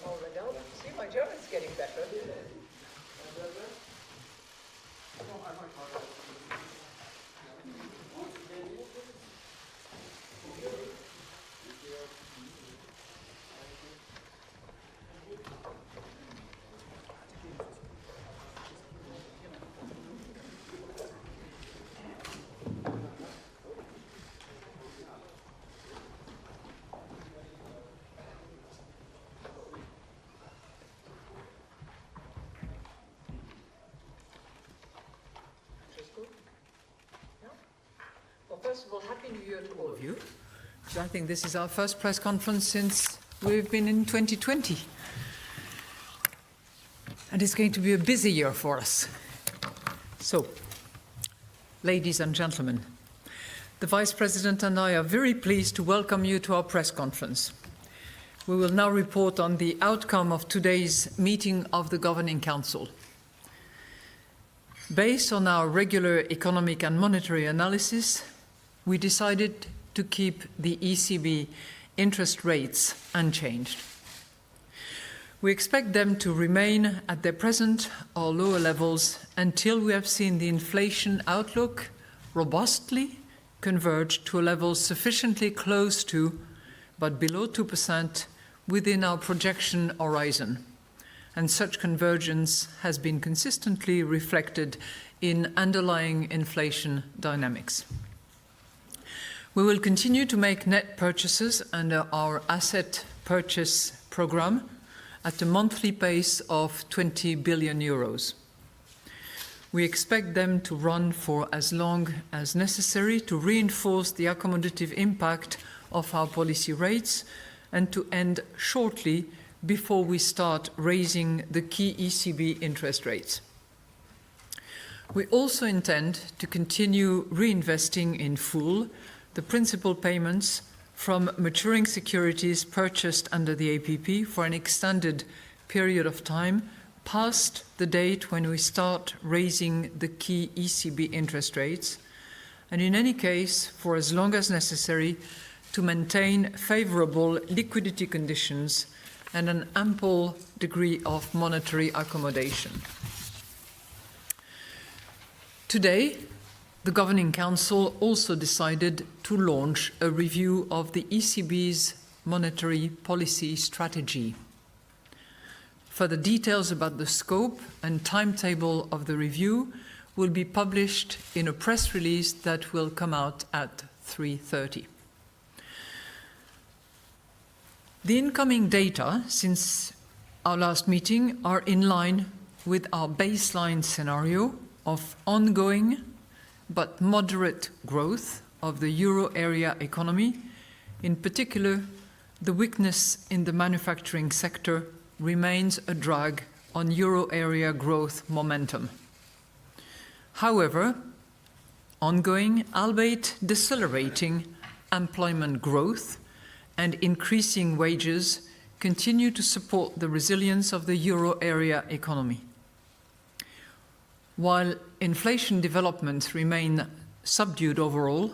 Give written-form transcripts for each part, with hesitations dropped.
Oh, Renell, see, my German's getting better. First of all, Happy New Year to all of you. So I think this is our first press conference since we've been in 2020. And it's going to be a busy year for us. So, ladies and gentlemen, the Vice President and I are very pleased to welcome you to our press conference. We will now report on the outcome of today's meeting of the Governing Council. Based on our regular economic and monetary analysis, we decided to keep the ECB interest rates unchanged. We expect them to remain at their present or lower levels until we have seen the inflation outlook robustly converge to a level sufficiently close to, but below 2% within our projection horizon. And such convergence has been consistently reflected in underlying inflation dynamics. We will continue to make net purchases under our asset purchase program at a monthly pace of 20 billion euros. We expect them to run for as long as necessary to reinforce the accommodative impact of our policy rates and to end shortly before we start raising the key ECB interest rates. We also intend to continue reinvesting in full the principal payments from maturing securities purchased under the APP for an extended period of time past the date when we start raising the key ECB interest rates, and in any case for as long as necessary to maintain favorable liquidity conditions and an ample degree of monetary accommodation. Today, the Governing Council also decided to launch a review of the ECB's monetary policy strategy. Further details about the scope and timetable of the review will be published in a press release that will come out at 3:30. The incoming data since our last meeting are in line with our baseline scenario of ongoing but moderate growth of the euro area economy. In particular, the weakness in the manufacturing sector remains a drag on euro area growth momentum. However, ongoing, albeit decelerating, employment growth and increasing wages continue to support the resilience of the euro area economy. While inflation developments remain subdued overall,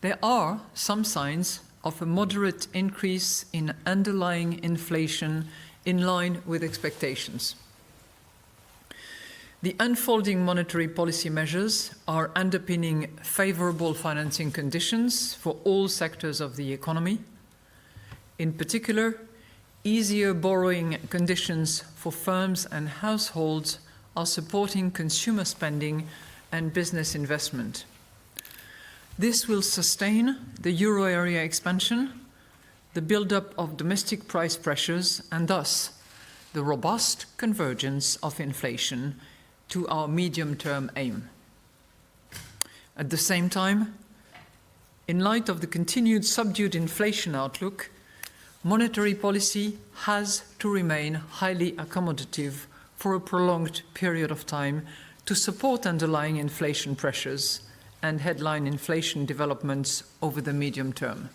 there are some signs of a moderate increase in underlying inflation in line with expectations. The unfolding monetary policy measures are underpinning favorable financing conditions for all sectors of the economy. In particular, easier borrowing conditions for firms and households are supporting consumer spending and business investment. This will sustain the euro area expansion, the build-up of domestic price pressures, and thus the robust convergence of inflation to our medium-term aim. At the same time, in light of the continued subdued inflation outlook, monetary policy has to remain highly accommodative for a prolonged period of time to support underlying inflation pressures and headline inflation developments over the medium term.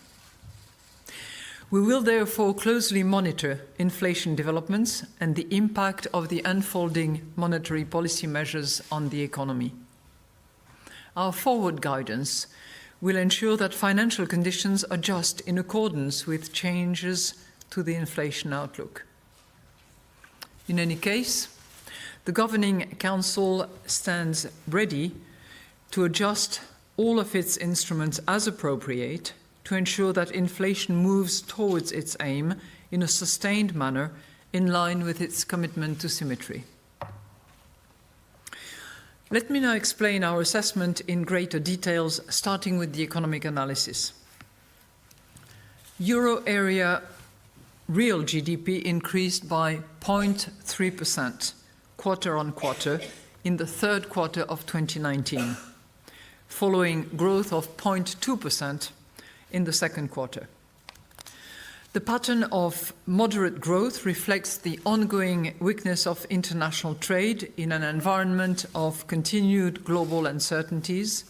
We will therefore closely monitor inflation developments and the impact of the unfolding monetary policy measures on the economy. Our forward guidance will ensure that financial conditions adjust in accordance with changes to the inflation outlook. In any case, the Governing Council stands ready to adjust all of its instruments as appropriate to ensure that inflation moves towards its aim in a sustained manner in line with its commitment to symmetry. Let me now explain our assessment in greater details, starting with the economic analysis. Euro area real GDP increased by 0.3% quarter on quarter in the third quarter of 2019, following growth of 0.2% in the second quarter. The pattern of moderate growth reflects the ongoing weakness of international trade in an environment of continued global uncertainties,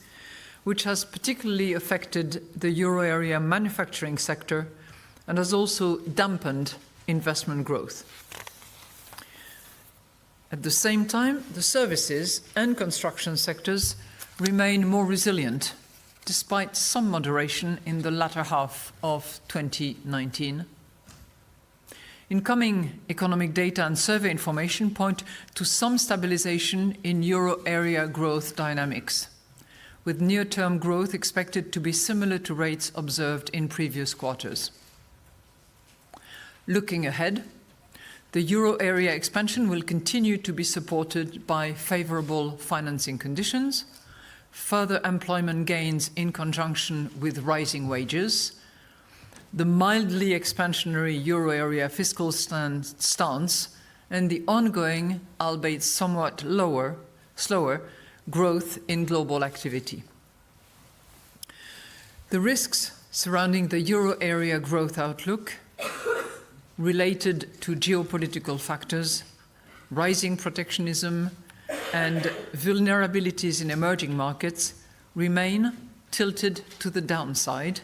which has particularly affected the euro area manufacturing sector and has also dampened investment growth. At the same time, the services and construction sectors remain more resilient, despite some moderation in the latter half of 2019. Incoming economic data and survey information point to some stabilization in euro area growth dynamics, with near-term growth expected to be similar to rates observed in previous quarters. Looking ahead, the euro area expansion will continue to be supported by favorable financing conditions, further employment gains in conjunction with rising wages, the mildly expansionary euro area fiscal stance, and the ongoing, albeit somewhat slower, growth in global activity. The risks surrounding the euro area growth outlook related to geopolitical factors, rising protectionism, and vulnerabilities in emerging markets remain tilted to the downside,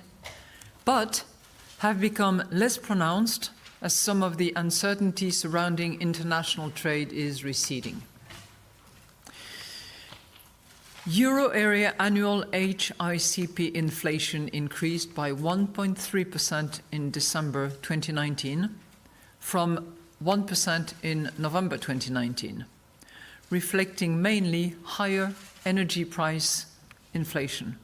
but have become less pronounced as some of the uncertainty surrounding international trade is receding. Euro area annual HICP inflation increased by 1.3% in December 2019 from 1% in November 2019. Reflecting mainly higher energy price inflation.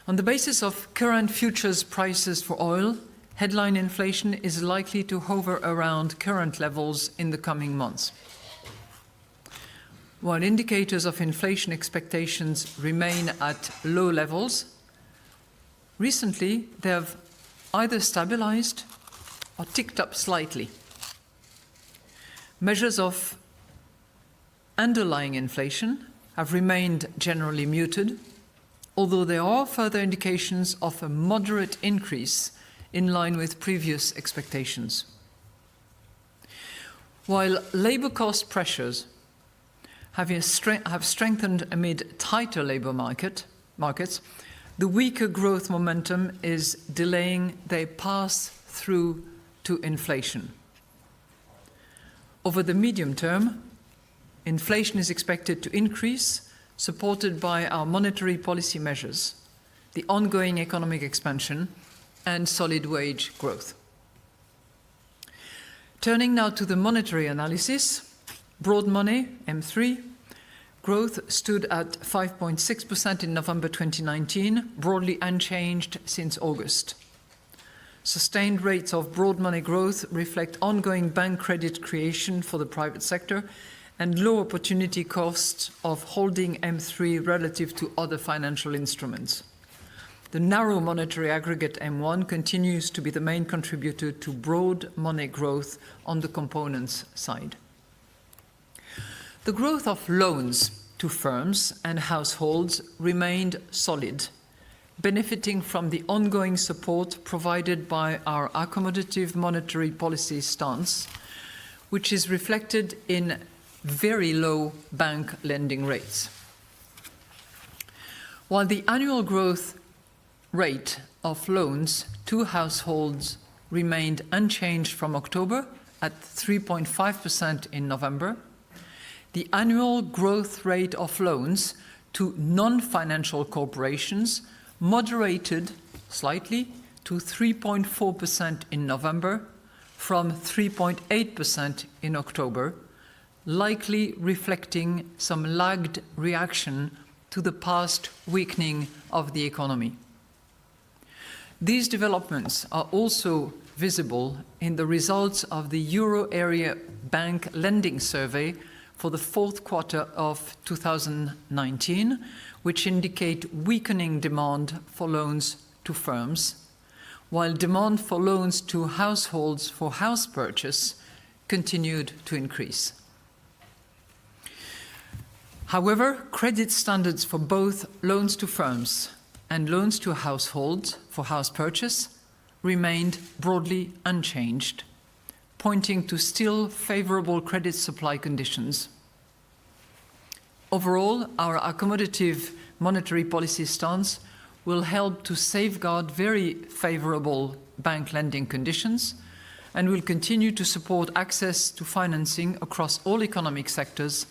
On the basis of current futures prices for oil, headline inflation is likely to hover around current levels in the coming months. While indicators of inflation expectations remain at low levels, recently they have either stabilized or ticked up slightly. Measures of underlying inflation have remained generally muted, although there are further indications of a moderate increase in line with previous expectations. While labour cost pressures have strengthened amid tighter labour markets, the weaker growth momentum is delaying their pass through to inflation. Over the medium term, inflation is expected to increase, supported by our monetary policy measures, the ongoing economic expansion, and solid wage growth. Turning now to the monetary analysis, broad money, M3, growth stood at 5.6% in November 2019, broadly unchanged since August. Sustained rates of broad money growth reflect ongoing bank credit creation for the private sector and low opportunity costs of holding M3 relative to other financial instruments. The narrow monetary aggregate M1 continues to be the main contributor to broad money growth on the components side. The growth of loans to firms and households remained solid, benefiting from the ongoing support provided by our accommodative monetary policy stance, which is reflected in very low bank lending rates. While the annual growth rate of loans to households remained unchanged from October at 3.5% in November, the annual growth rate of loans to non-financial corporations moderated slightly to 3.4% in November from 3.8% in October, likely reflecting some lagged reaction to the past weakening of the economy. These developments are also visible in the results of the Euro Area Bank Lending Survey for the fourth quarter of 2019, which indicate weakening demand for loans to firms, while demand for loans to households for house purchase continued to increase. However, credit standards for both loans to firms and loans to households for house purchase remained broadly unchanged, pointing to still favorable credit supply conditions. Overall, our accommodative monetary policy stance will help to safeguard very favorable bank lending conditions and will continue to support access to financing across all economic sectors,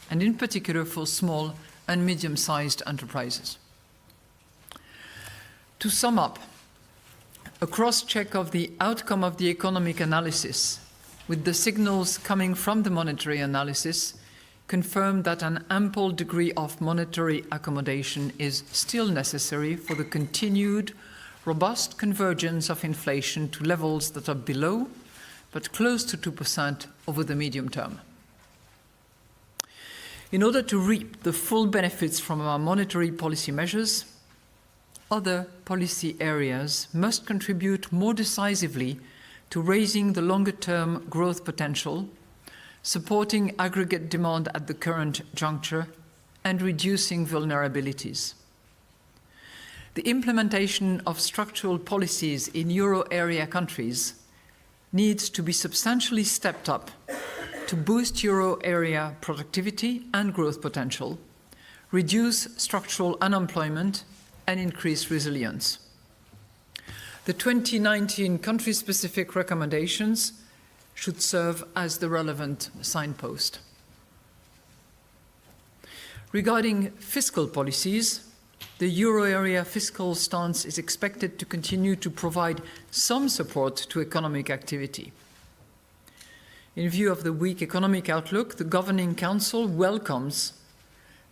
and in particular for small and medium-sized enterprises. To sum up, a cross-check of the outcome of the economic analysis with the signals coming from the monetary analysis confirm that an ample degree of monetary accommodation is still necessary for the continued robust convergence of inflation to levels that are below but close to 2% over the medium term. In order to reap the full benefits from our monetary policy measures, other policy areas must contribute more decisively to raising the longer-term growth potential, supporting aggregate demand at the current juncture, and reducing vulnerabilities. The implementation of structural policies in euro area countries needs to be substantially stepped up to boost euro area productivity and growth potential, reduce structural unemployment, and increase resilience. The 2019 country-specific recommendations should serve as the relevant signpost. Regarding fiscal policies, the euro area fiscal stance is expected to continue to provide some support to economic activity. In view of the weak economic outlook, the Governing Council welcomes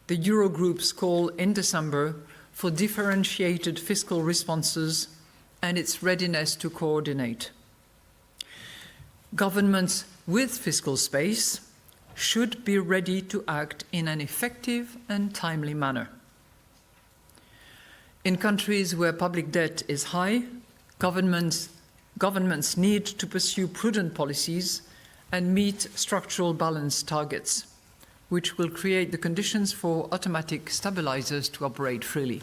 the Eurogroup's call in December for differentiated fiscal responses and its readiness to coordinate. Governments with fiscal space should be ready to act in an effective and timely manner. In countries where public debt is high, governments need to pursue prudent policies and meet structural balance targets, which will create the conditions for automatic stabilizers to operate freely.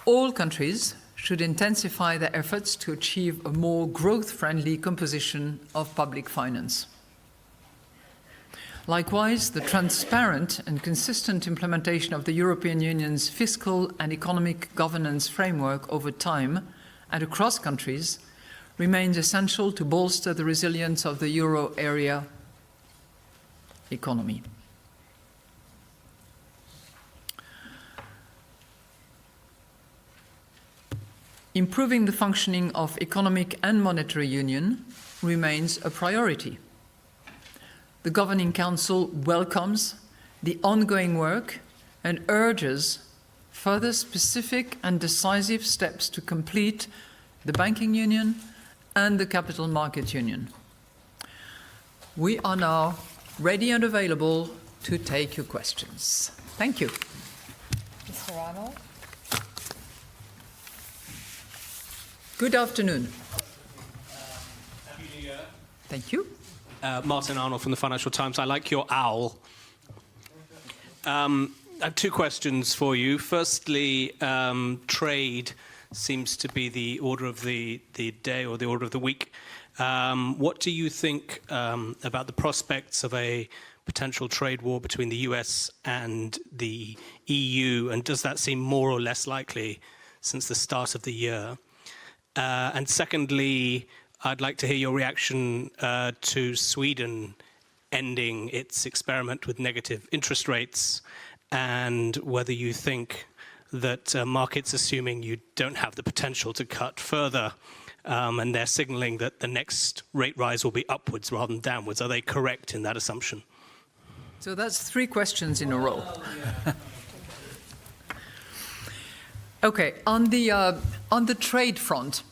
All countries should intensify their efforts to achieve a more growth-friendly composition of public finance. Likewise, the transparent and consistent implementation of the European Union's fiscal and economic governance framework over time and across countries remains essential to bolster the resilience of the euro area economy. Improving the functioning of economic and monetary union remains a priority. The Governing Council welcomes the ongoing work and urges further specific and decisive steps to complete the banking union and the capital market union. We are now ready and available to take your questions. Thank you. Mr. Arnold. Good afternoon. Happy New Year. Thank you. Martin Arnold from the Financial Times. I like your owl. I have two questions for you. Firstly, trade seems to be the order of the day or the order of the week. What do you think about the prospects of a potential trade war between the US and the EU, and does that seem more or less likely since the start of the year? And secondly, I'd like to hear your reaction to Sweden ending its experiment with negative interest rates, and whether you think that markets assuming you don't have the potential to cut further, and they're signaling that the next rate rise will be upwards rather than downwards. Are they correct in that assumption? So that's 3 questions in a row. Okay, on the trade front,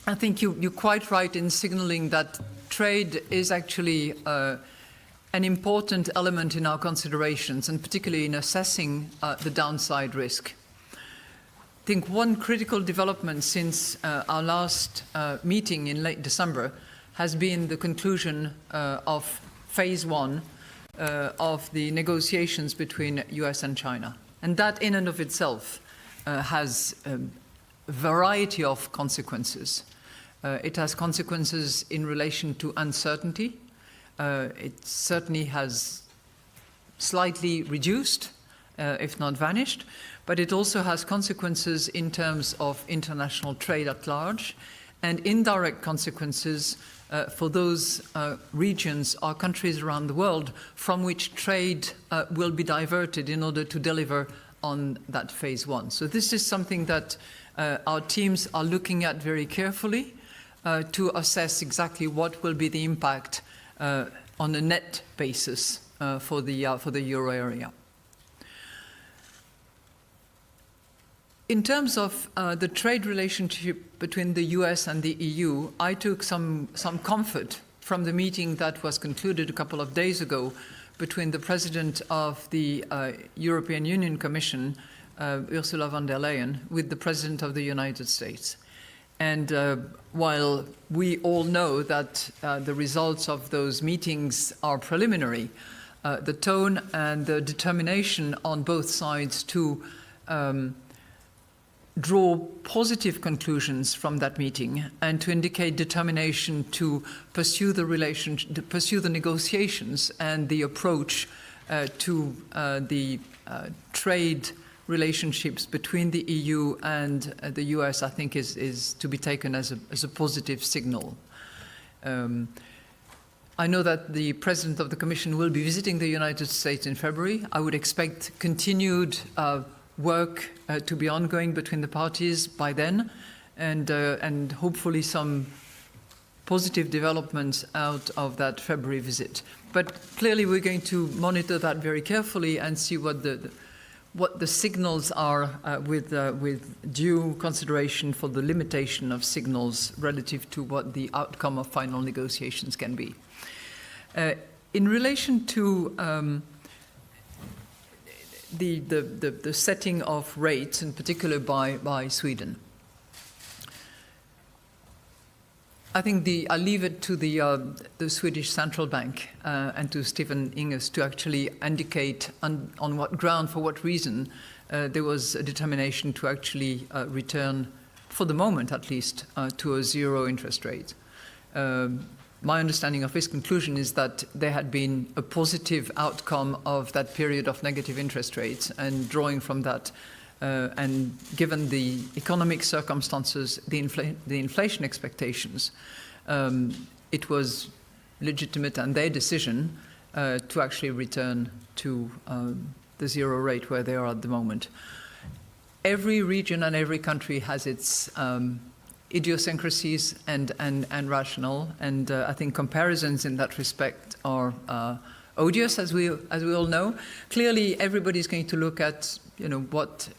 I think you're quite right in signaling that trade is actually an important element in our considerations, and particularly in assessing the downside risk. I think one critical development since our last meeting in late December has been the conclusion of phase 1 of the negotiations between US and China. And that in and of itself has a variety of consequences. It has consequences in relation to uncertainty. It certainly has slightly reduced, if not vanished, but it also has consequences in terms of international trade at large and indirect consequences for those regions or countries around the world from which trade will be diverted in order to deliver on that phase 1. So this is something that our teams are looking at very carefully to assess exactly what will be the impact on a net basis for the euro area. In terms of the trade relationship between the US and the EU, I took some comfort from the meeting that was concluded a couple of days ago between the President of the European Union Commission, Ursula von der Leyen, with the President of the United States. And while we all know that the results of those meetings are preliminary, the tone and the determination on both sides to draw positive conclusions from that meeting and to indicate determination to pursue the negotiations and the approach to the trade relationships between the EU and the US, I think is to be taken as a positive signal. I know that the President of the Commission will be visiting the United States in February. I would expect continued work to be ongoing between the parties by then, and hopefully some positive developments out of that February visit. But clearly we're going to monitor that very carefully and see what the signals are with due consideration for the limitation of signals relative to what the outcome of final negotiations can be. In relation to the setting of rates, in particular by Sweden, I think I'll leave it to the Swedish Central Bank and to Stephen Ingves to actually indicate on what ground, for what reason, there was a determination to actually return, for the moment at least, to a 0 interest rate. My understanding of his conclusion is that there had been a positive outcome of that period of negative interest rates, and drawing from that, and given the economic circumstances, the inflation expectations, it was legitimate and their decision to actually return to the 0 rate where they are at the moment. Every region and every country has its idiosyncrasies and rational, and I think comparisons in that respect are odious, as we all know. Clearly, everybody's going to look at what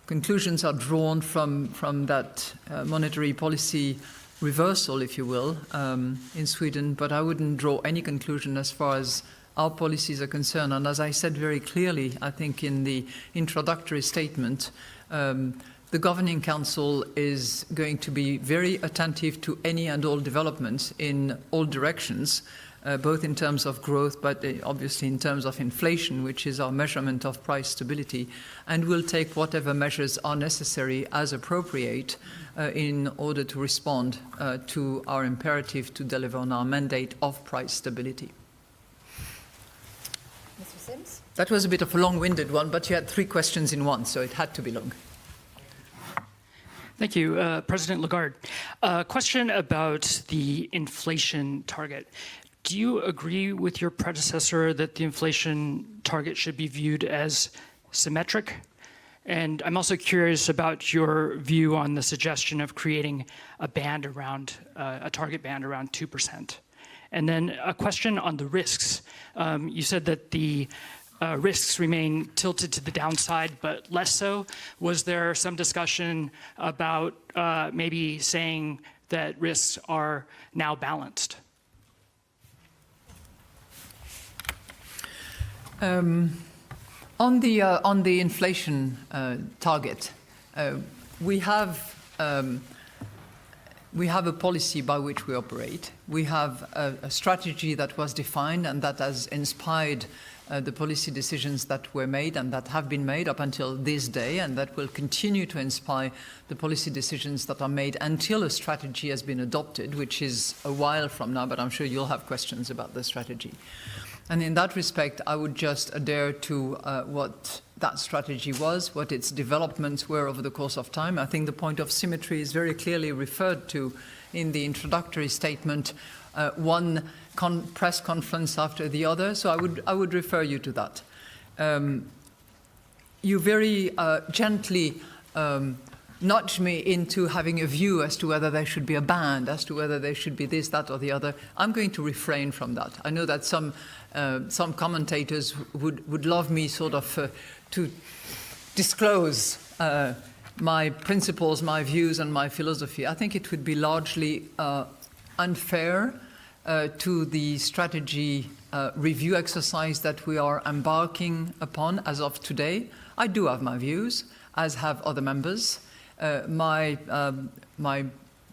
conclusions are drawn from that monetary policy reversal, if you will, in Sweden. But I wouldn't draw any conclusion as far as our policies are concerned. And as I said very clearly, I think in the introductory statement, the Governing Council is going to be very attentive to any and all developments in all directions, both in terms of growth, but obviously in terms of inflation, which is our measurement of price stability, and will take whatever measures are necessary as appropriate in order to respond to our imperative to deliver on our mandate of price stability. Mr. Sims? That was a bit of a long-winded one, but you had 3 questions in one, so it had to be long. Thank you, President Lagarde. Question about the inflation target. Do you agree with your predecessor that the inflation target should be viewed as symmetric? And I'm also curious about your view on the suggestion of creating a band around, a target band around 2%. And then a question on the risks. You said that the risks remain tilted to the downside, but less so. Was there some discussion about maybe saying that risks are now balanced? On the inflation target, we have a policy by which we operate. We have a strategy that was defined and that has inspired the policy decisions that were made and that have been made up until this day, and that will continue to inspire the policy decisions that are made until a strategy has been adopted, which is a while from now, but I'm sure you'll have questions about the strategy. And in that respect, I would just adhere to what that strategy was, what its developments were over the course of time. I think the point of symmetry is very clearly referred to in the introductory statement, one press conference after the other, so I would refer you to that. You very gently nudge me into having a view as to whether there should be a band, as to whether there should be this, that, or the other. I'm going to refrain from that. I know that some commentators would love me sort of to disclose my principles, my views, and my philosophy. I think it would be largely unfair to the strategy review exercise that we are embarking upon as of today. I do have my views, as have other members. My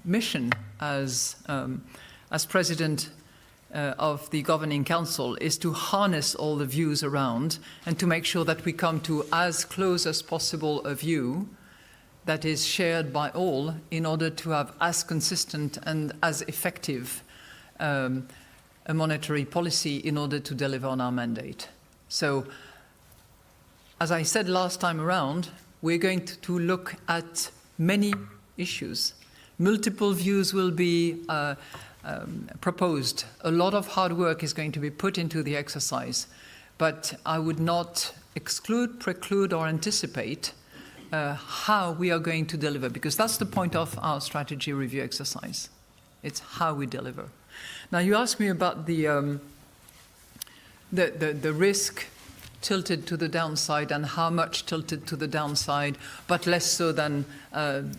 mission as president of the Governing Council is to harness all the views around and to make sure that we come to as close as possible a view that is shared by all in order to have as consistent and as effective a monetary policy in order to deliver on our mandate. So, as I said last time around, we're going to look at many issues. Multiple views will be proposed. A lot of hard work is going to be put into the exercise, but I would not exclude, preclude, or anticipate how we are going to deliver, because that's the point of our strategy review exercise. It's how we deliver. Now, you asked me about the risk tilted to the downside and how much tilted to the downside, but less so than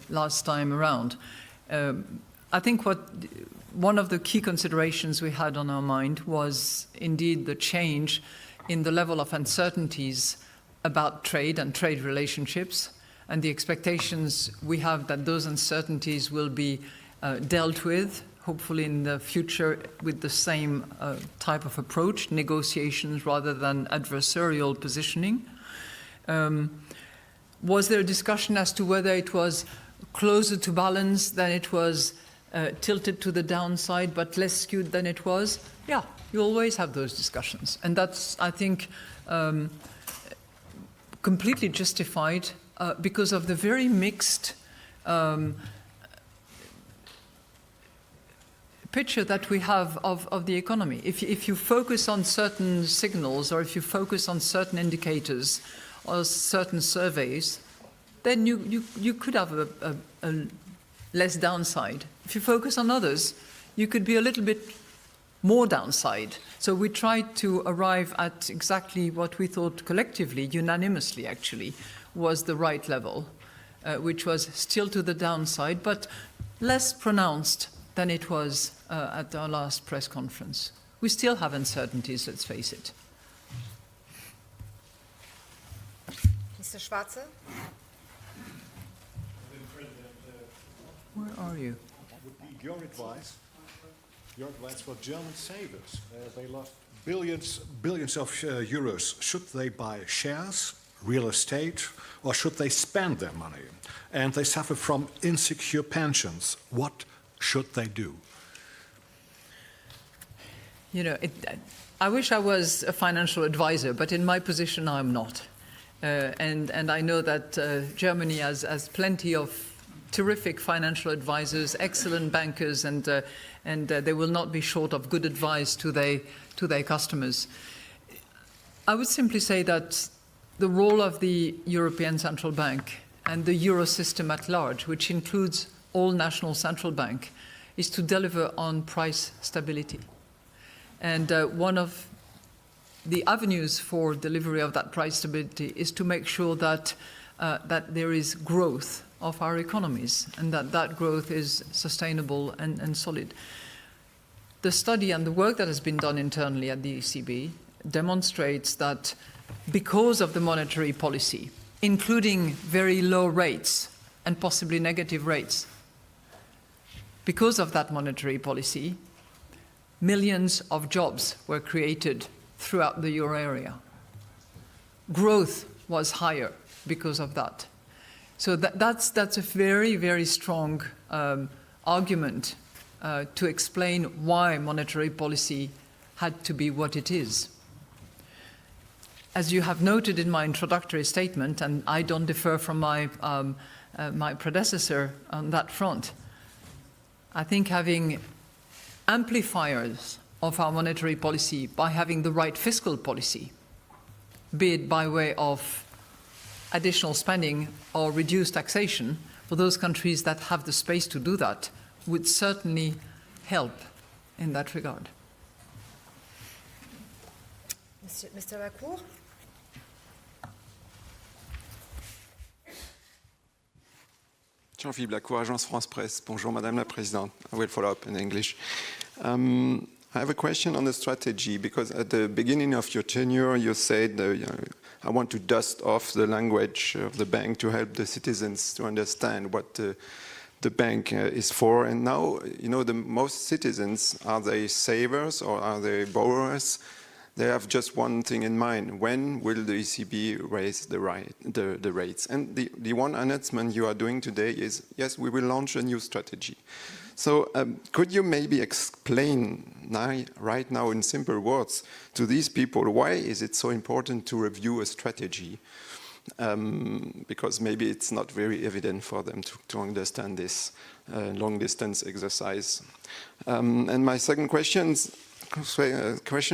last time around. I think one of the key considerations we had on our mind was indeed the change in the level of uncertainties about trade and trade relationships, and the expectations we have that those uncertainties will be dealt with, hopefully in the future, with the same type of approach, negotiations rather than adversarial positioning. Was there a discussion as to whether it was closer to balance than it was tilted to the downside but less skewed than it was? Yeah, you always have those discussions. And that's, I think, completely justified because of the very mixed picture that we have of the economy. If you focus on certain signals, or if you focus on certain indicators or certain surveys, then you could have a less downside. If you focus on others, you could be a little bit more downside. So we tried to arrive at exactly what we thought collectively, unanimously actually, was the right level, which was still to the downside, but less pronounced than it was at our last press conference. We still have uncertainties, let's face it. Mr. Schwarze? Where are you? Would be your advice for German savers. They lost billions of euros. Should they buy shares, real estate, or should they spend their money? And they suffer from insecure pensions. What should they do? You know, I wish I was a financial advisor, but in my position I'm not. And I know that Germany has plenty of terrific financial advisors, excellent bankers, and they will not be short of good advice to their customers. I would simply say that the role of the European Central Bank and the Euro system at large, which includes all national central banks, is to deliver on price stability. And one of the avenues for delivery of that price stability is to make sure that, that there is growth of our economies and that that growth is sustainable and solid. The study and the work that has been done internally at the ECB demonstrates that because of the monetary policy, including very low rates and possibly negative rates, because of that monetary policy, millions of jobs were created throughout the euro area. Growth was higher because of that. So that's a very, very strong argument to explain why monetary policy had to be what it is. As you have noted in my introductory statement, and I don't differ from my predecessor on that front, I think having amplifiers of our monetary policy by having the right fiscal policy, be it by way of additional spending or reduced taxation, for those countries that have the space to do that, would certainly help in that regard. Mr. Lacour? Jean-Philippe Lacour, Agence France Presse. Bonjour, Madame la Présidente. I will follow up in English. I have a question on the strategy, because at the beginning of your tenure, you said, I want to dust off the language of the bank to help the citizens to understand what the bank is for. And now, you know, the most citizens, are they savers or are they borrowers? They have just one thing in mind: when will the ECB raise the rates? And the one announcement you are doing today is, yes, we will launch a new strategy. So could you maybe explain right now in simple words to these people, why is it so important to review a strategy? Because maybe it's not very evident for them to understand this long-distance exercise. And my second question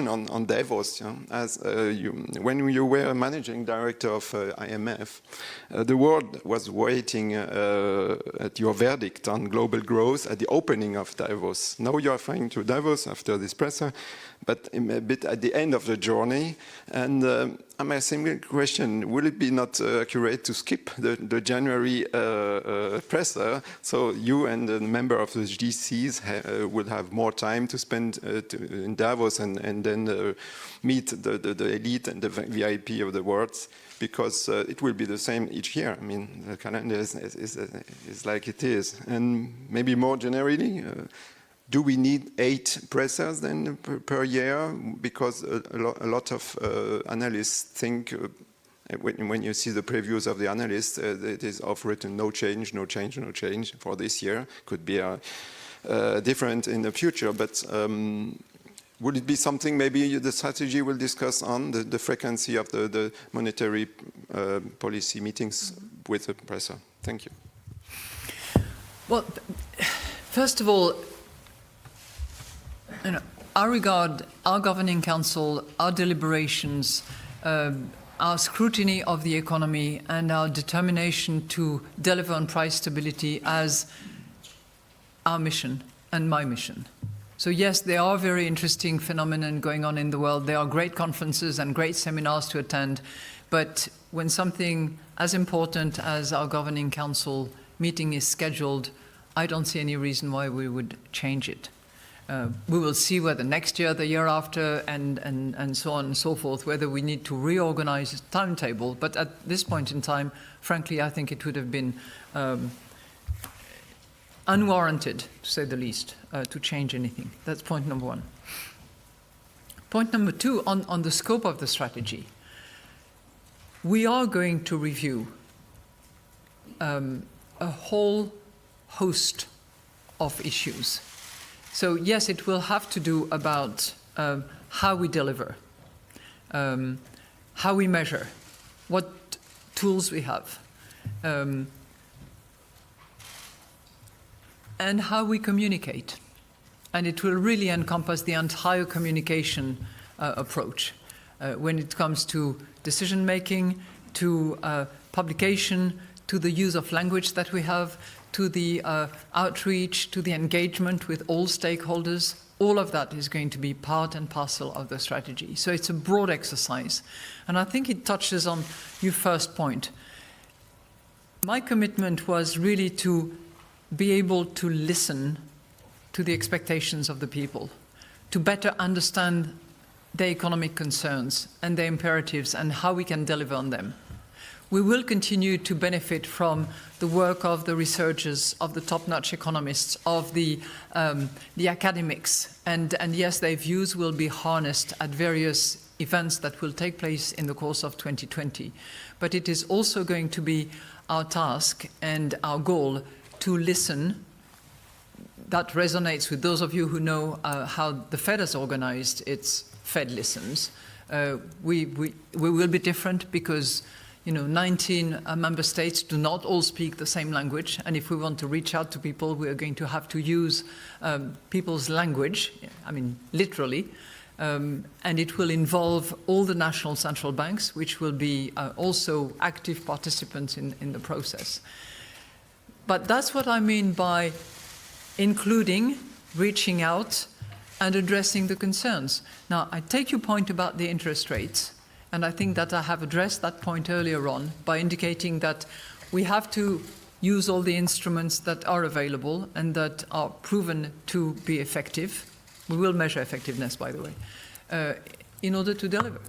on Davos. Yeah? As when you were managing director of IMF, the world was waiting at your verdict on global growth at the opening of Davos. Now you are flying to Davos after this presser, but a bit at the end of the journey. And my single question: will it be not accurate to skip the January presser, so you and the member of the GCs will have more time to spend in Davos and then meet the elite and the VIP of the world? Because it will be the same each year. I mean, the calendar is like it is. And maybe more generally, do we need 8 pressers then per year? Because a lot of analysts think, when you see the previews of the analysts, it is offered no change, no change, no change for this year. Could be different in the future, but would it be something maybe the strategy will discuss on the frequency of the monetary policy meetings with the presser? Thank you. Well, first of all, I regard our governing council, our deliberations, our scrutiny of the economy, and our determination to deliver on price stability as our mission and my mission. So yes, there are very interesting phenomena going on in the world. There are great conferences and great seminars to attend. But when something as important as our governing council meeting is scheduled, I don't see any reason why we would change it. We will see whether next year, the year after, and so on and so forth, whether we need to reorganize the timetable. But at this point in time, frankly, I think it would have been unwarranted, to say the least, to change anything. That's point number one. Point number two, on the scope of the strategy. We are going to review a whole host of issues. So yes, it will have to do about how we deliver, how we measure, what tools we have, and how we communicate. And it will really encompass the entire communication approach. when it comes to decision making, to publication, to the use of language that we have, to the outreach, to the engagement with all stakeholders. All of that is going to be part and parcel of the strategy. So it's a broad exercise. And I think it touches on your first point. My commitment was really to be able to listen to the expectations of the people, to better understand their economic concerns and their imperatives and how we can deliver on them. We will continue to benefit from the work of the researchers, of the top-notch economists, of the academics, and yes, their views will be harnessed at various events that will take place in the course of 2020. But it is also going to be our task and our goal to listen. That resonates with those of you who know how the Fed has organized its Fed Listens. We will be different because 19 member states do not all speak the same language, and if we want to reach out to people, we are going to have to use people's language, I mean, literally, and it will involve all the national central banks, which will be also active participants in the process. But that's what I mean by including, reaching out, and addressing the concerns. Now, I take your point about the interest rates. And I think that I have addressed that point earlier on by indicating that we have to use all the instruments that are available and that are proven to be effective. We will measure effectiveness, by the way, in order to deliver.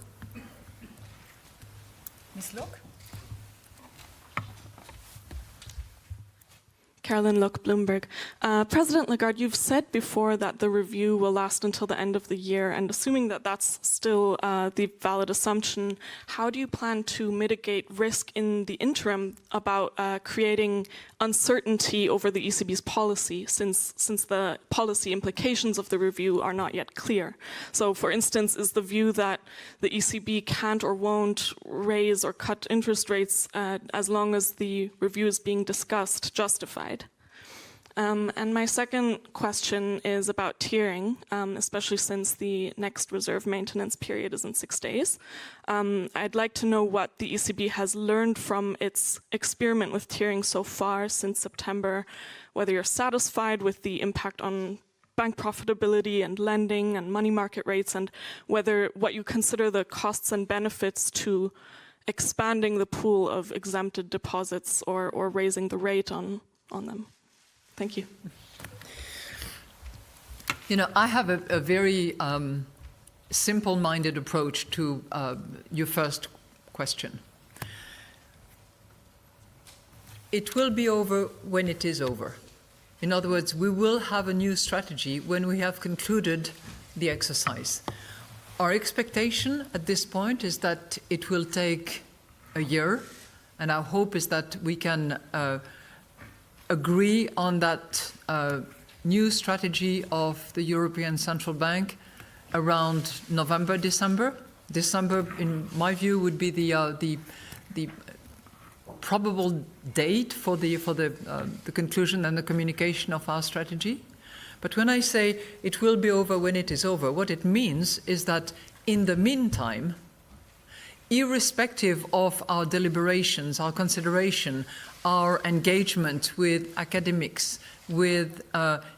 Ms. Locke? Carolyn Look, Bloomberg. President Lagarde, you've said before that the review will last until the end of the year, and assuming that that's still the valid assumption, how do you plan to mitigate risk in the interim about creating uncertainty over the ECB's policy, since the policy implications of the review are not yet clear? So, for instance, is the view that the ECB can't or won't raise or cut interest rates as long as the review is being discussed justified? And my second question is about tiering, especially since the next reserve maintenance period is in 6 days. I'd like to know what the ECB has learned from its experiment with tiering so far since September, whether you're satisfied with the impact on bank profitability and lending and money market rates, and whether what you consider the costs and benefits to expanding the pool of exempted deposits or raising the rate on them. Thank you. I have a very simple-minded approach to your first question. It will be over when it is over. In other words, we will have a new strategy when we have concluded the exercise. Our expectation at this point is that it will take a year, and our hope is that we can agree on that new strategy of the European Central Bank around November, December. December, in my view, would be the probable date for the conclusion and the communication of our strategy. But when I say it will be over when it is over, what it means is that in the meantime, irrespective of our deliberations, our consideration, our engagement with academics, with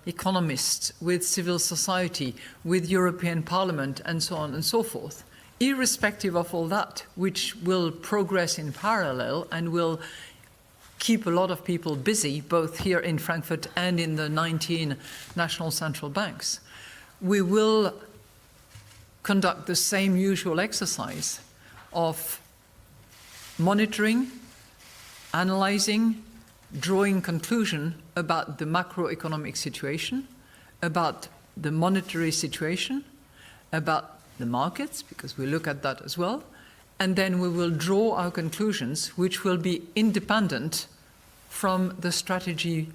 economists, with civil society, with European Parliament, and so on and so forth, irrespective of all that, which will progress in parallel and will keep a lot of people busy, both here in Frankfurt and in the 19 national central banks, we will conduct the same usual exercise of monitoring, analyzing, drawing conclusion about the macroeconomic situation, about the monetary situation, about the markets, because we look at that as well, and then we will draw our conclusions, which will be independent from the strategy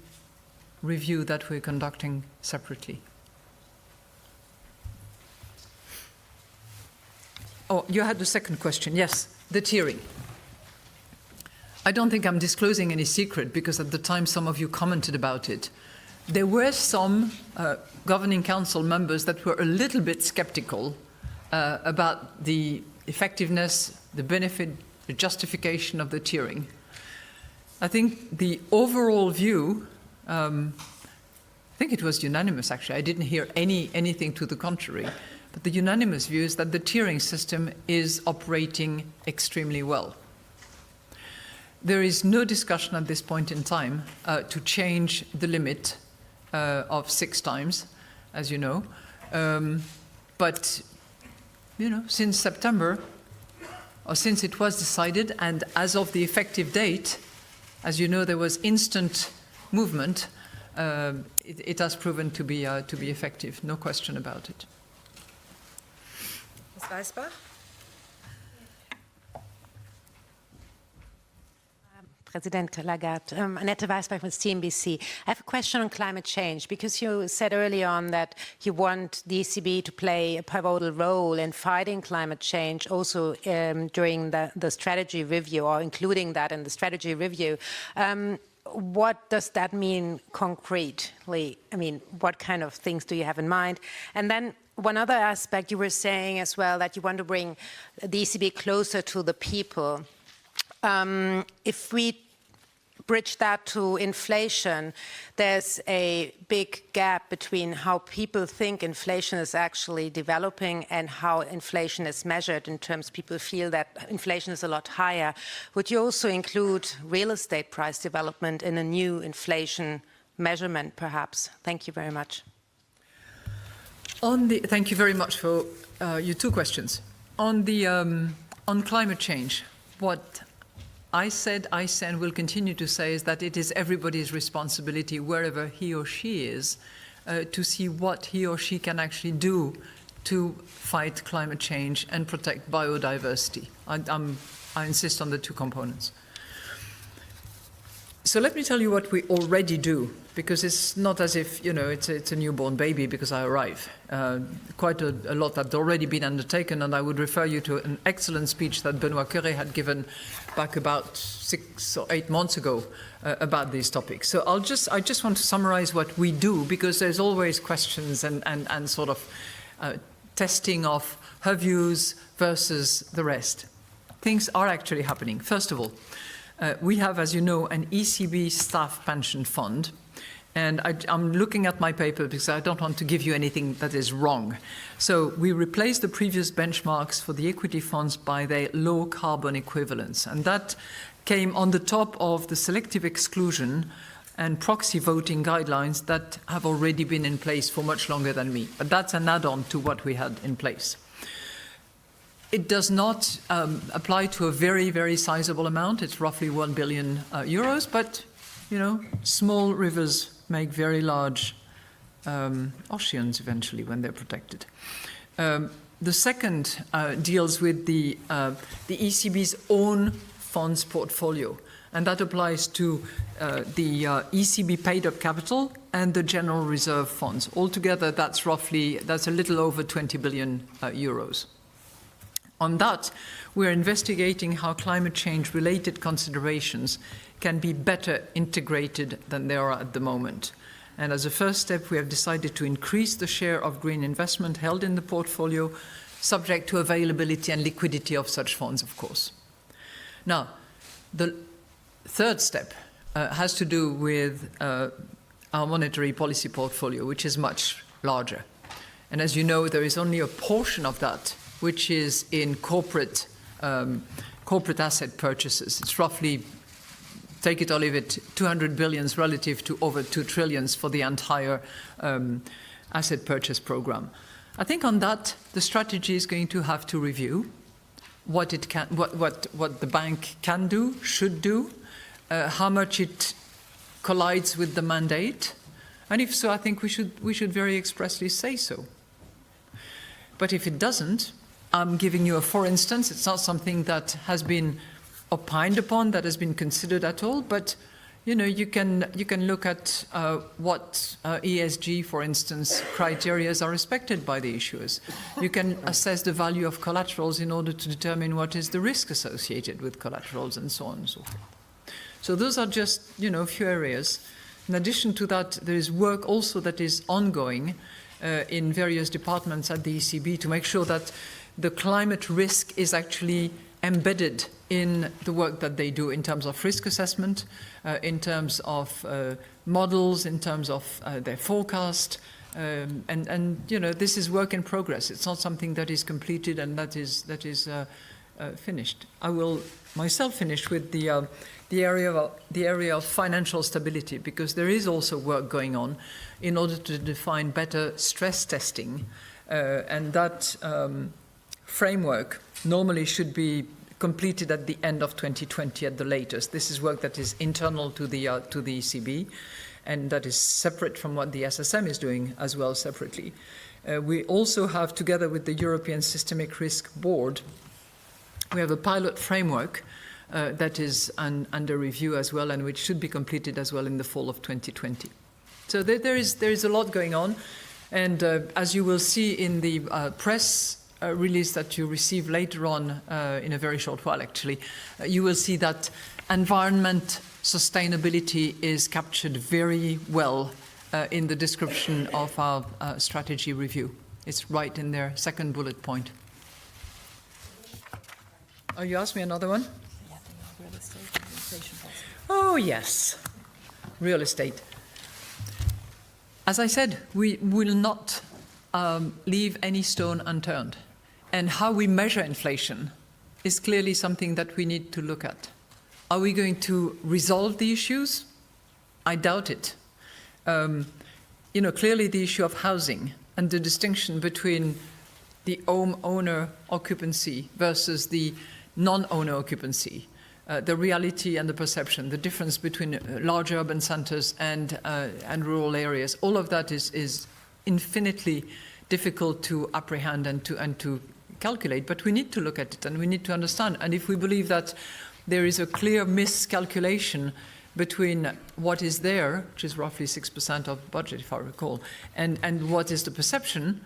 review that we're conducting separately. Oh, you had the second question. Yes, the tiering. I don't think I'm disclosing any secret because at the time some of you commented about it. There were some governing council members that were a little bit skeptical about the effectiveness, the benefit, the justification of the tiering. I think the overall view, I think it was unanimous actually, I didn't hear anything to the contrary, but the unanimous view is that the tiering system is operating extremely well. There is no discussion at this point in time to change the limit of 6 times, as you know. But, you know, since September, or since it was decided, and as of the effective date, as you know, there was instant movement. It has proven to be effective, no question about it. Ms. Weisbach? President Lagarde, Annette Weisbach with CNBC. I have a question on climate change, because you said earlier on that you want the ECB to play a pivotal role in fighting climate change, also during the strategy review, or including that in the strategy review. What does that mean concretely? I mean, what kind of things do you have in mind? And then one other aspect, you were saying as well that you want to bring the ECB closer to the people. If we bridge that to inflation, there's a big gap between how people think inflation is actually developing and how inflation is measured. In terms, people feel that inflation is a lot higher. Would you also include real estate price development in a new inflation measurement, perhaps? Thank you very much. Thank you very much for your 2 questions. On climate change, what I said, I say, and will continue to say is that it is everybody's responsibility, wherever he or she is, to see what he or she can actually do to fight climate change and protect biodiversity. I insist on the 2 components. So let me tell you what we already do, because it's not as if, you know, it's a newborn baby because I arrive. Quite a lot had already been undertaken, and I would refer you to an excellent speech that Benoît Cœuré had given back about 6 or 8 months ago about these topics. So I just want to summarize what we do, because there's always questions and sort of testing of her views versus the rest. Things are actually happening. First of all, we have, as you know, an ECB staff pension fund. And I'm looking at my paper because I don't want to give you anything that is wrong. So we replaced the previous benchmarks for the equity funds by their low carbon equivalents. And that came on the top of the selective exclusion and proxy voting guidelines that have already been in place for much longer than me. But that's an add-on to what we had in place. It does not apply to a very, very sizable amount. It's roughly 1 billion euros, but, you know, small rivers make very large oceans eventually when they're protected. The second deals with the ECB's own funds portfolio, and that applies to the ECB paid-up capital and the general reserve funds. Altogether, that's a little over 20 billion euros. On that, we're investigating how climate change-related considerations can be better integrated than they are at the moment. And as a first step, we have decided to increase the share of green investment held in the portfolio, subject to availability and liquidity of such funds, of course. Now, the third step has to do with our monetary policy portfolio, which is much larger. And as you know, there is only a portion of that which is in corporate asset purchases. It's roughly, take it or leave it, 200 billions relative to over 2 trillions for the entire asset purchase program. I think on that, the strategy is going to have to review what the bank can do, should do, how much it collides with the mandate, and if so, I think we should very expressly say so. But if it doesn't, I'm giving you a for instance. It's not something that has been opined upon, that has been considered at all, but you know, you can look at what ESG, for instance, criteria are respected by the issuers. You can assess the value of collaterals in order to determine what is the risk associated with collaterals, and so on and so forth. So those are just, you know, a few areas. In addition to that, there is work also that is ongoing in various departments at the ECB to make sure that the climate risk is actually embedded in the work that they do in terms of risk assessment, in terms of models, in terms of their forecast, and you know, this is work in progress. It's not something that is completed and that is finished. I will myself finish with the area of financial stability, because there is also work going on in order to define better stress testing, and that framework normally should be completed at the end of 2020 at the latest. This is work that is internal to the ECB, and that is separate from what the SSM is doing as well separately. We also have, together with the European Systemic Risk Board, we have a pilot framework that is under review as well, and which should be completed as well in the fall of 2020. So there is a lot going on, and as you will see in the press release that you receive later on in a very short while, actually, you will see that environment sustainability is captured very well in the description of our strategy review. It's right in their second bullet point. Oh, you asked me another one? Oh, yes. Real estate. As I said, we will not leave any stone unturned. And how we measure inflation is clearly something that we need to look at. Are we going to resolve the issues? I doubt it. You know, clearly the issue of housing and the distinction between the owner occupancy versus the non-owner occupancy, the reality and the perception, the difference between large urban centers and rural areas, all of that is infinitely difficult to apprehend and to calculate, but we need to look at it and we need to understand. And if we believe that there is a clear miscalculation between what is there, which is roughly 6% of budget, if I recall, and what is the perception,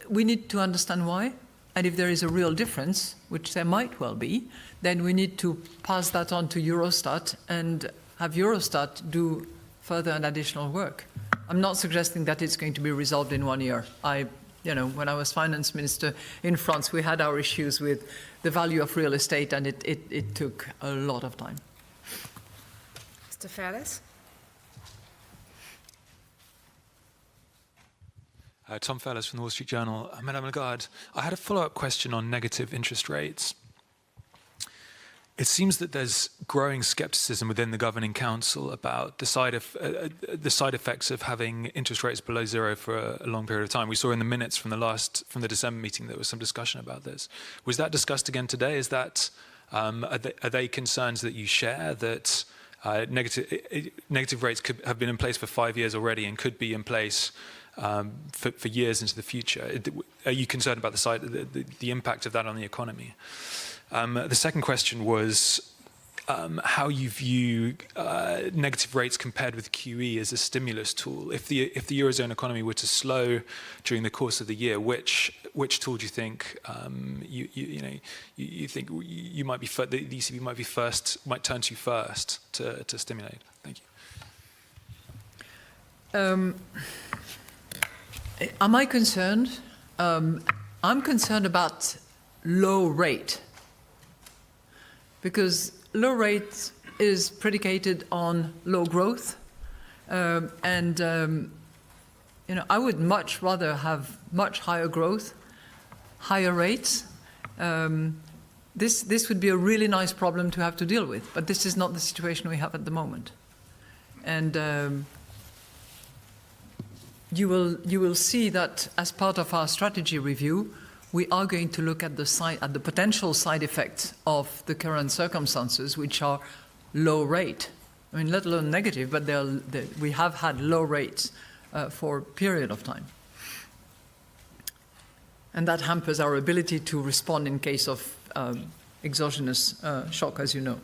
we need to understand why. And if there is a real difference, which there might well be, then we need to pass that on to Eurostat and have Eurostat do further and additional work. I'm not suggesting that it's going to be resolved in 1 year. You know, when I was finance minister in France, we had our issues with the value of real estate, and it took a lot of time. Mr. Ferris? Tom Ferris from the Wall Street Journal. Madame Lagarde, I had a follow-up question on negative interest rates. It seems that there's growing skepticism within the Governing Council about the side effects of having interest rates below zero for a long period of time. We saw in the minutes from the December meeting there was some discussion about this. Was that discussed again today? Is that are they concerns that you share, that negative rates could have been in place for 5 years already and could be in place for years into the future? Are you concerned about the impact of that on the economy? The second question was how you view negative rates compared with QE as a stimulus tool. If the Eurozone economy were to slow during the course of the year, which tool do you think you think you might be the ECB might turn to first to stimulate? Thank you. Am I concerned? I'm concerned about low rate, because low rate is predicated on low growth, and you know, I would much rather have much higher growth, higher rates. This would be a really nice problem to have to deal with, but this is not the situation we have at the moment, and you will see that as part of our strategy review, we are going to look at the potential side effects of the current circumstances, which are low rate. I mean, let alone negative, but we have had low rates for a period of time. And that hampers our ability to respond in case of exogenous shock, as you know.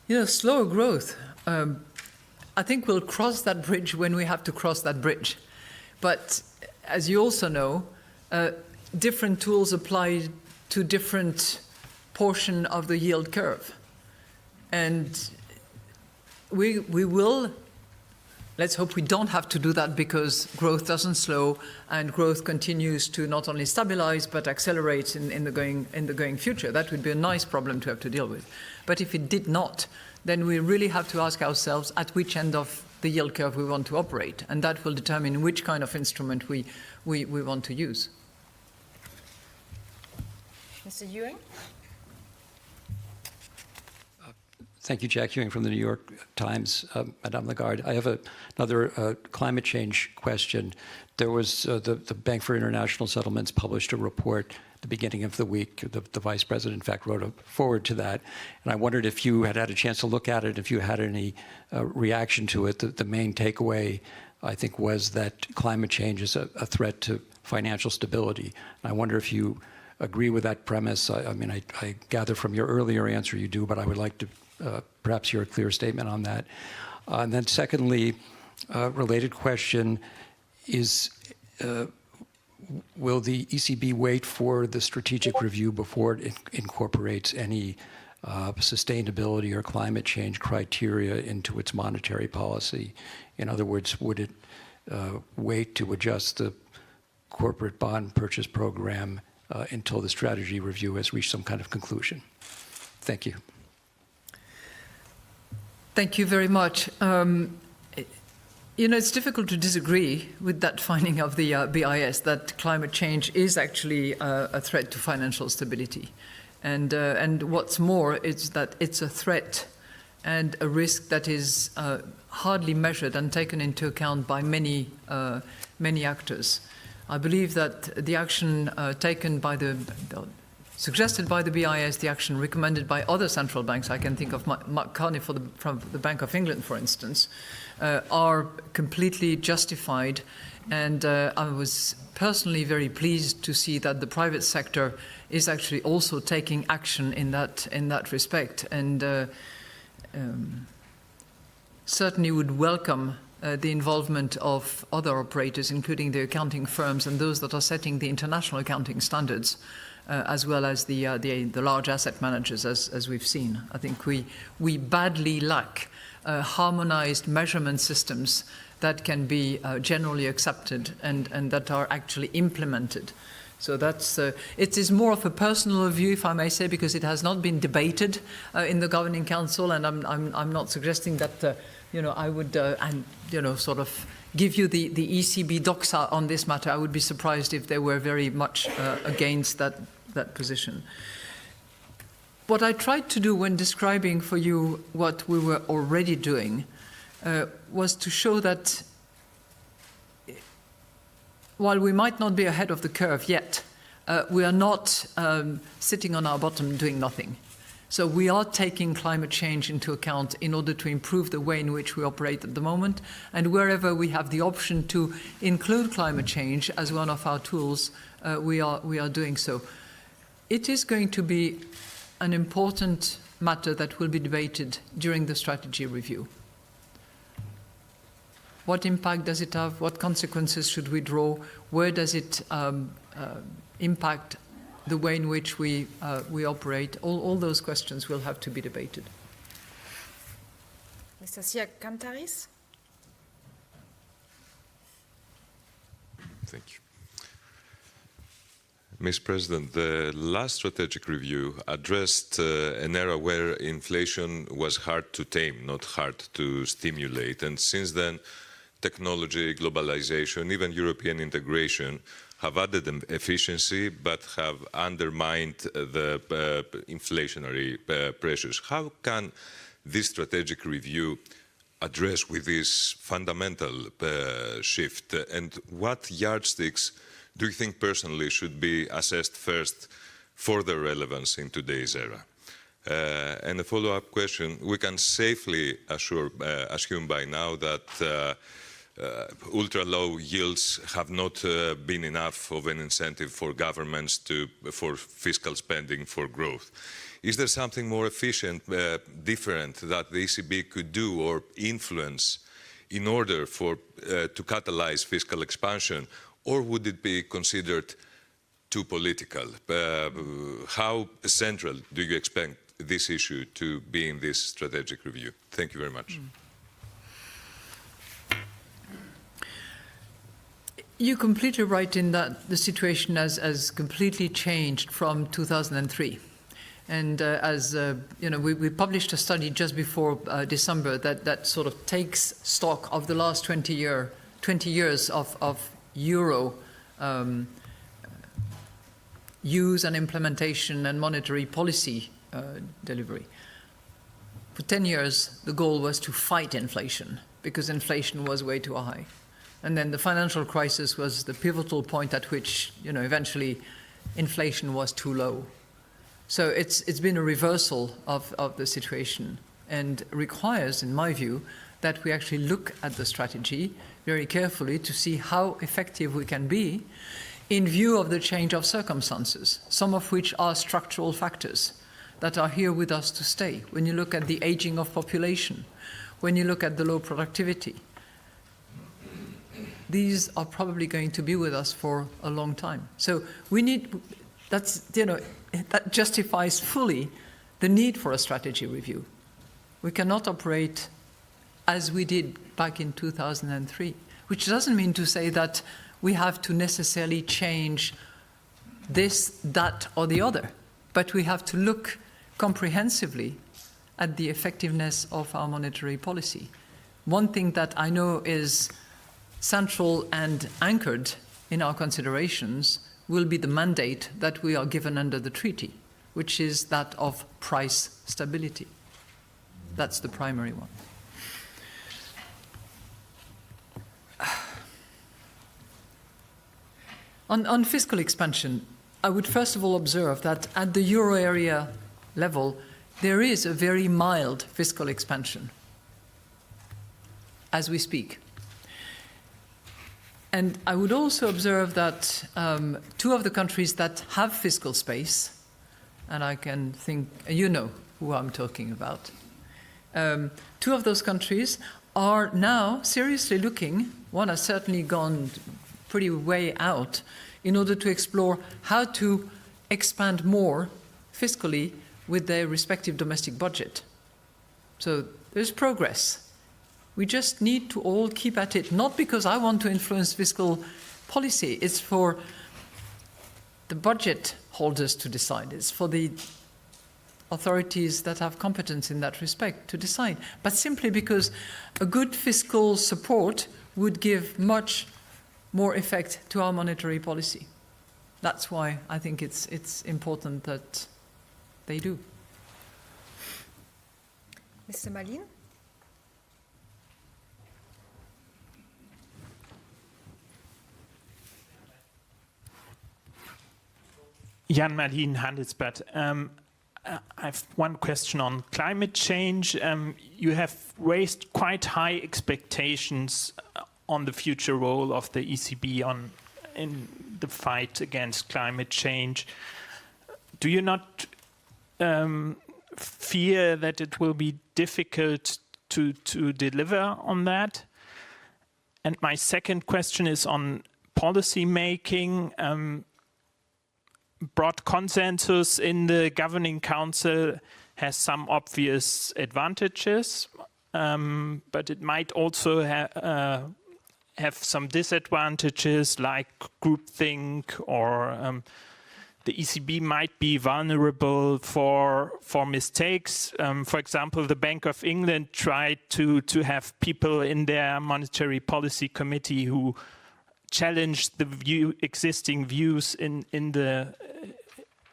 You know, slower growth, I think we'll cross that bridge when we have to cross that bridge. But as you also know, different tools apply to different portion of the yield curve. And we will let's hope we don't have to do that, because growth doesn't slow and growth continues to not only stabilize but accelerate in the going future. That would be a nice problem to have to deal with. But if it did not, then we really have to ask ourselves at which end of the yield curve we want to operate, and that will determine which kind of instrument we want to use. Mr. Ewing? Thank you, Jack Ewing from the New York Times. Madame Lagarde, I have another climate change question. There was the Bank for International Settlements published a report at the beginning of the week. The Vice President, in fact, wrote a forward to that. And I wondered if you had a chance to look at it, if you had any reaction to it. The main takeaway, I think, was that climate change is a threat to financial stability. And I wonder if you agree with that premise. I mean, I gather from your earlier answer you do, but I would like to perhaps hear a clear statement on that. And then secondly, related question is, will the ECB wait for the strategic review before it incorporates any sustainability or climate change criteria into its monetary policy? In other words, would it wait to adjust the corporate bond purchase program until the strategy review has reached some kind of conclusion? Thank you. Thank you very much. You know, it's difficult to disagree with that finding of the BIS that climate change is actually a threat to financial stability. And what's more is that it's a threat and a risk that is hardly measured and taken into account by many actors. I believe that the action taken by suggested by the BIS, the action recommended by other central banks, I can think of Mark Carney from the Bank of England, for instance, are completely justified. And I was personally very pleased to see that the private sector is actually also taking action in that respect, and certainly would welcome the involvement of other operators, including the accounting firms and those that are setting the international accounting standards, as well as the large asset managers, as we've seen. I think we badly lack harmonized measurement systems that can be generally accepted and that are actually implemented. So that's it is more of a personal view, if I may say, because it has not been debated in the Governing Council, and I'm not suggesting that you know, I would sort of give you the ECB doxa on this matter. I would be surprised if they were very much against that position. What I tried to do when describing for you what we were already doing was to show that while we might not be ahead of the curve yet, we are not sitting on our bottom doing nothing. So we are taking climate change into account in order to improve the way in which we operate at the moment, and wherever we have the option to include climate change as one of our tools, we are doing so. It is going to be an important matter that will be debated during the strategy review. What impact does it have? What consequences should we draw? Where does it impact the way in which we operate? All those questions will have to be debated. Mr. Siakantaris? Thank you. Mr. President, the last strategic review addressed an era where inflation was hard to tame, not hard to stimulate. And since then, technology, globalization, even European integration have added efficiency but have undermined the inflationary pressures. How can this strategic review address with this fundamental shift, and what yardsticks do you think personally should be assessed first for their relevance in today's era? And a follow-up question, we can safely assume by now that ultra-low yields have not been enough of an incentive for governments for fiscal spending for growth. Is there something more efficient, different that the ECB could do or influence in order to catalyze fiscal expansion, or would it be considered too political? How central do you expect this issue to be in this strategic review? Thank you very much. You're completely right in that the situation has completely changed from 2003. And we published a study just before December that sort of takes stock of the last 20 years of euro use and implementation and monetary policy delivery. For 10 years, the goal was to fight inflation because inflation was way too high. And then the financial crisis was the pivotal point at which, eventually inflation was too low. So it's been a reversal of the situation and requires, in my view, that we actually look at the strategy very carefully to see how effective we can be in view of the change of circumstances, some of which are structural factors that are here with us to stay. When you look at the aging of population, when you look at the low productivity, these are probably going to be with us for a long time. So that justifies fully the need for a strategy review. We cannot operate as we did back in 2003, which doesn't mean to say that we have to necessarily change this, that, or the other, but we have to look comprehensively at the effectiveness of our monetary policy. One thing that I know is central and anchored in our considerations will be the mandate that we are given under the treaty, which is that of price stability. That's the primary one. On fiscal expansion, I would first of all observe that at the euro area level, there is a very mild fiscal expansion as we speak. And I would also observe that two of the countries that have fiscal space, and I can think, you know who I'm talking about, two of those countries are now seriously looking, one has certainly gone pretty way out, in order to explore how to expand more fiscally with their respective domestic budget. So there's progress. We just need to all keep at it, not because I want to influence fiscal policy, it's for the budget holders to decide, it's for the authorities that have competence in that respect to decide, but simply because a good fiscal support would give much more effect to our monetary policy. That's why I think it's important that they do. Mr. Malin? Jan Malin, Handelsblatt. I have one question on climate change. You have raised quite high expectations on the future role of the ECB in the fight against climate change. Do you not fear that it will be difficult to deliver on that? And my second question is on policy making. Broad consensus in the governing council has some obvious advantages, but it might also have some disadvantages like groupthink, or the ECB might be vulnerable for mistakes. For example, the Bank of England tried to have people in their monetary policy committee who challenged the existing views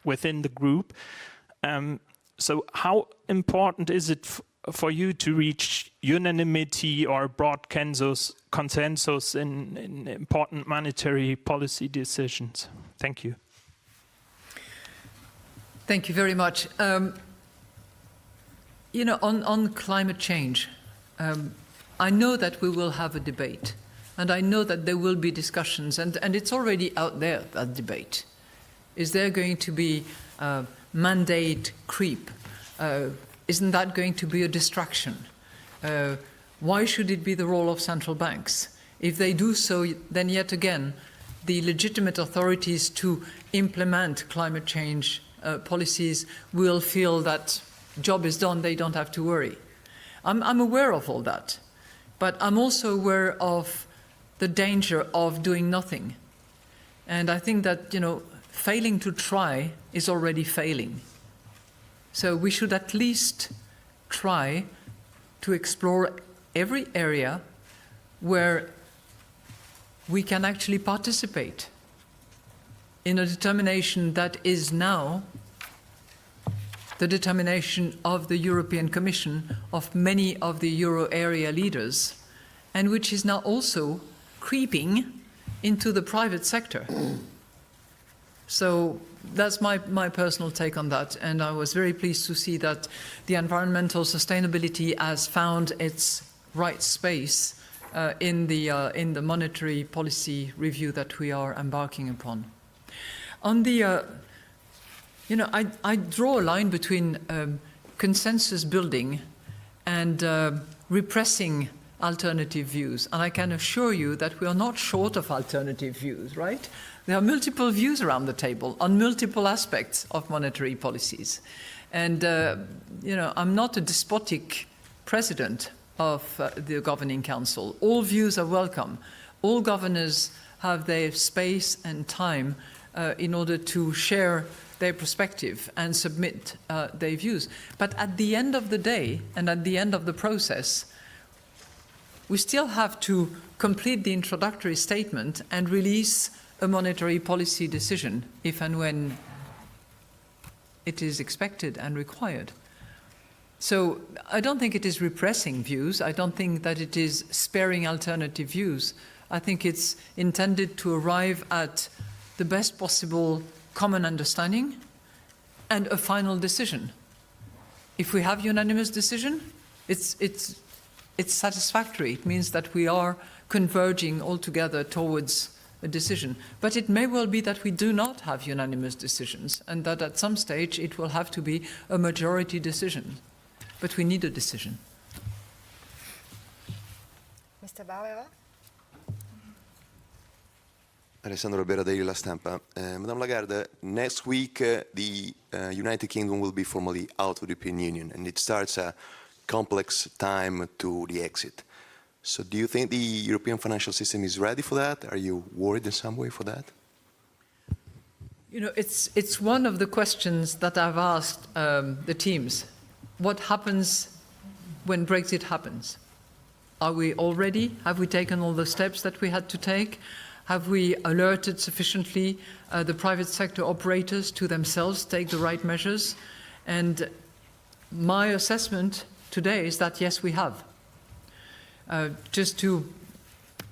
within the group. So how important is it for you to reach unanimity or broad consensus in important monetary policy decisions? Thank you. Thank you very much. On climate change, I know that we will have a debate, and I know that there will be discussions, and it's already out there, that debate. Is there going to be mandate creep? Isn't that going to be a distraction? Why should it be the role of central banks? If they do so, then yet again, the legitimate authorities to implement climate change policies will feel that job is done, they don't have to worry. I'm aware of all that, but I'm also aware of the danger of doing nothing. And I think that, failing to try is already failing. So we should at least try to explore every area where we can actually participate in a determination that is now the determination of the European Commission, of many of the euro area leaders, and which is now also creeping into the private sector. So that's my personal take on that, and I was very pleased to see that the environmental sustainability has found its right space in the monetary policy review that we are embarking upon. On the, I draw a line between consensus building and repressing alternative views, and I can assure you that we are not short of alternative views, right? There are multiple views around the table on multiple aspects of monetary policies. And, I'm not a despotic president of the Governing Council. All views are welcome. All governors have their space and time in order to share their perspective and submit their views. But at the end of the day, and at the end of the process, we still have to complete the introductory statement and release a monetary policy decision if and when it is expected and required. So I don't think it is repressing views. I don't think that it is sparing alternative views. I think it's intended to arrive at the best possible common understanding and a final decision. If we have unanimous decision, it's satisfactory. It means that we are converging all together towards a decision. But it may well be that we do not have unanimous decisions, and that at some stage it will have to be a majority decision. But we need a decision. Mr. Bauer? Alessandro Bera, Daily La Stampa. Madame Lagarde, next week the United Kingdom will be formally out of the European Union, and it starts a complex time to the exit. So do you think the European financial system is ready for that? Are you worried in some way for that? It's one of the questions that I've asked the teams. What happens when Brexit happens? Are we all ready? Have we taken all the steps that we had to take? Have we alerted sufficiently the private sector operators to themselves take the right measures? And my assessment today is that yes, we have. Just to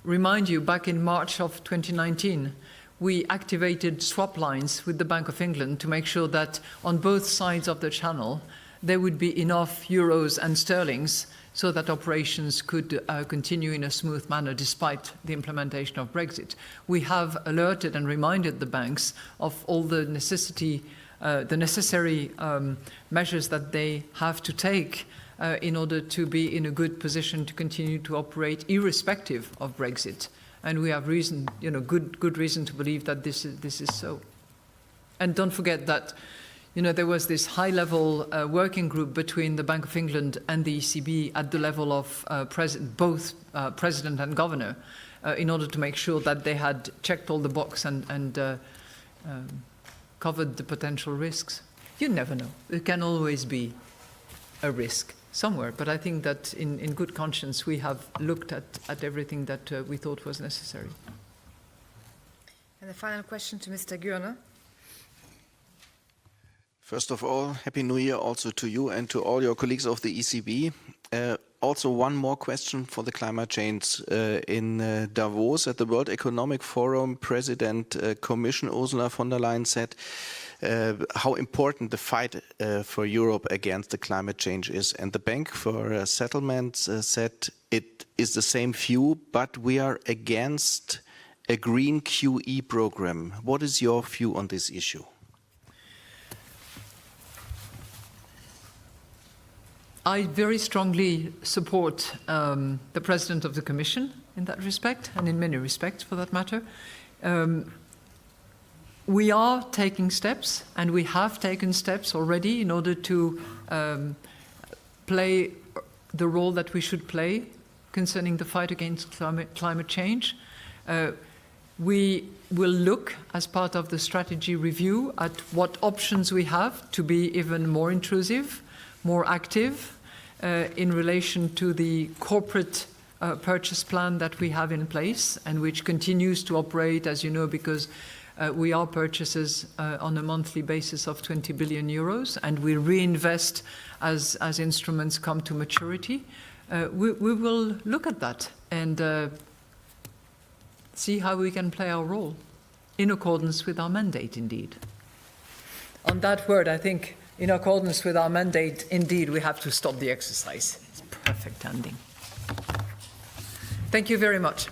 remind you, back in March of 2019, we activated swap lines with the Bank of England to make sure that on both sides of the channel there would be enough euros and sterlings so that operations could continue in a smooth manner despite the implementation of Brexit. We have alerted and reminded the banks of all the necessary measures that they have to take in order to be in a good position to continue to operate irrespective of Brexit. And we have reason, good reason to believe that this is so. And don't forget that, there was this high-level working group between the Bank of England and the ECB at the level of both president and governor in order to make sure that they had checked all the boxes and covered the potential risks. You never know. There can always be a risk somewhere, but I think that in good conscience we have looked at everything that we thought was necessary. And the final question to Mr. Gürner. First of all, Happy New Year also to you and to all your colleagues of the ECB. Also one more question for the climate change. In Davos at the World Economic Forum, President Commission Ursula von der Leyen said how important the fight for Europe against the climate change is. And the Bank for Settlements said it is the same view, but we are against a green QE program. What is your view on this issue? I very strongly support the President of the Commission in that respect, and in many respects for that matter. We are taking steps, and we have taken steps already in order to play the role that we should play concerning the fight against climate change. We will look, as part of the strategy review, at what options we have to be even more intrusive, more active in relation to the corporate purchase plan that we have in place and which continues to operate, as you know, because we are purchasers on a monthly basis of 20 billion euros, and we reinvest as instruments come to maturity. We will look at that and see how we can play our role in accordance with our mandate, indeed. On that word, I think, in accordance with our mandate, indeed, we have to stop the exercise. It's perfect ending. Thank you very much.